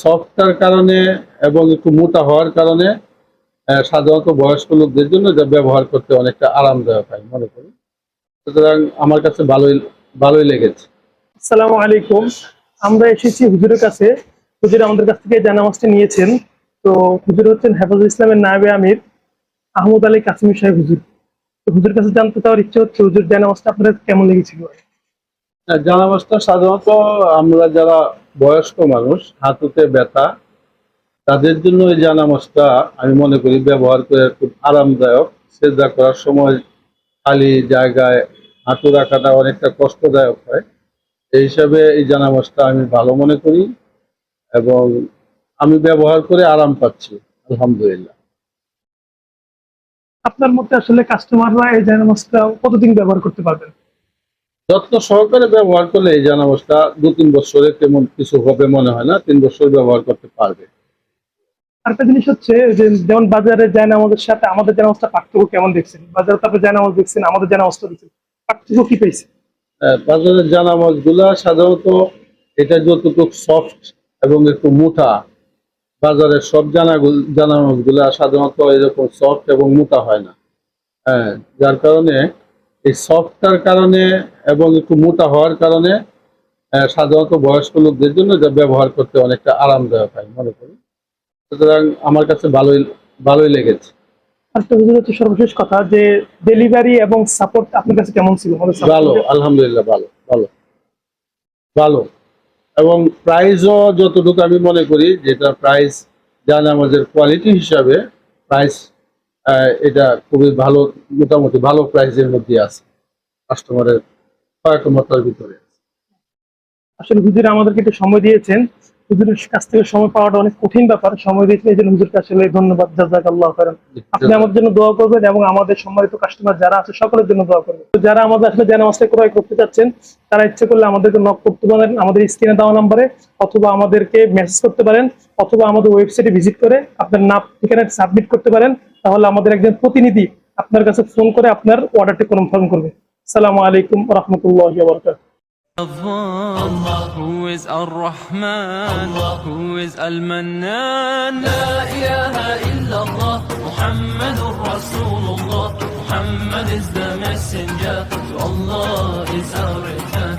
সফটটার কারণে এবং একটু মোটা হওয়ার কারণে সাধারণত বয়স্ক লোকদের জন্য যা ব্যবহার করতে অনেকটা আরামদায়ক হয় মনে করি। সুতরাং আমার কাছে ভালোই ভালোই লেগেছে। আসসালামু আলাইকুম। আমরা এসেছি হুজুরের কাছে। হুজুর আমাদের কাছ থেকে জানামাজটা নিয়েছেন। তো হুজুর হচ্ছেন হেফাজুল ইসলামের নায়েবে আমির আহমদ আলী কাসিমি সাহেব হুজুর। তো হুজুর কাছে জানতে চাওয়ার ইচ্ছে হচ্ছে হুজুর জানামাজটা আপনাদের কেমন লেগেছিল? জানামাজটা সাধারণত আমরা যারা বয়স্ক মানুষ হাঁটুতে ব্যথা তাদের জন্য এই জানামাজটা আমি মনে করি ব্যবহার করে খুব আরামদায়ক। সেজদা করার সময় খালি জায়গায় হাঁটু রাখাটা অনেকটা কষ্টদায়ক হয়। এই হিসাবে এই জানামাজটা আমি ভালো মনে করি এবং আমি ব্যবহার করে আরাম পাচ্ছি আলহামদুলিল্লাহ। আপনার মতে আসলে কাস্টমাররা এই জানামাজটা কতদিন ব্যবহার করতে পারবেন? যত্ন সহকারে ব্যবহার করলে এই জানামাজটা 2-3 বছরে তেমন কিছু হবে মনে হয় না, 3 বছর ব্যবহার করতে পারবে। আরেকটা জিনিস হচ্ছে যে যেমন বাজারে জানামাজের সাথে আমাদের জানামাজটা পার্থক্য কেমন দেখছেন? বাজারে তো আপনি জানামাজ দেখছেন, আমাদের জানামাজটা দেখছেন, পার্থক্য কি পেয়েছেন? বাজারের জানামাজ গুলা সাধারণত এটা যতটুকু সফট এবং একটু মোটা, বাজারের সব জানামাজ গুলা সাধারণত এরকম সফট এবং মোটা হয় না। হ্যাঁ, যার কারণে এই সফটটার কারণে এবং একটু মোটা হওয়ার কারণে সাধারণত বয়স্ক লোকদের জন্য যা ব্যবহার করতে অনেকটা আরামদায়ক হয় মনে করি। সুতরাং আমার কাছে ভালোই ভালোই লেগেছে। আরেকটা হুজুর হচ্ছে সর্বশেষ কথা যে ডেলিভারি এবং সাপোর্ট আপনার কাছে কেমন ছিল? আমাদের ভালো, সাপোর্ট আলহামদুলিল্লাহ, ভালো ভালো ভালো এবং প্রাইসও যতটুকু আমি মনে করি যেটা প্রাইস জায়নামাজের কোয়ালিটি হিসাবে প্রাইস এটা খুবই ভালো, মোটামুটি ভালো প্রাইসের মধ্যে আছে, কাস্টমারের সহায়তার ভিতরে। আসলে হুজুর আমাদেরকে একটু সময় দিয়েছেন। হুজুরের কাছ থেকে সময় পাওয়াটা অনেক কঠিন ব্যাপার। সময় দিয়েছেন এই জন্য হুজুরকে আসলে ধন্যবাদ, জাযাকাল্লাহু খাইরান। আপনি আমাদের জন্য দোয়া করবেন এবং আমাদের সম্মানিত কাস্টমার যারা আছে সকলের জন্য দোয়া করবেন। তো যারা আমাদের আসলে জানামাজটা ক্রয় করতে চাচ্ছেন তারা ইচ্ছে করলে আমাদেরকে নক করতে পারেন আমাদের স্ক্রিনে দেওয়া নাম্বারে, অথবা আমাদেরকে মেসেজ করতে পারেন, অথবা আমাদের ওয়েবসাইটে ভিজিট করে আপনার নাম ঠিকানা সাবমিট করতে পারেন। তাহলে আমাদের একজন প্রতিনিধি আপনার কাছে ফোন করে আপনার অর্ডারটি কনফার্ম করবে। আসসালামু আলাইকুম ওয়া রাহমাতুল্লাহি ওয়া বারাকাতুহু। Allah, who is Ar-Rahman, who is Al-Mannan. La ilaha illallah, Muhammadur Rasulullah. Muhammad is the messenger, to Allah is our return.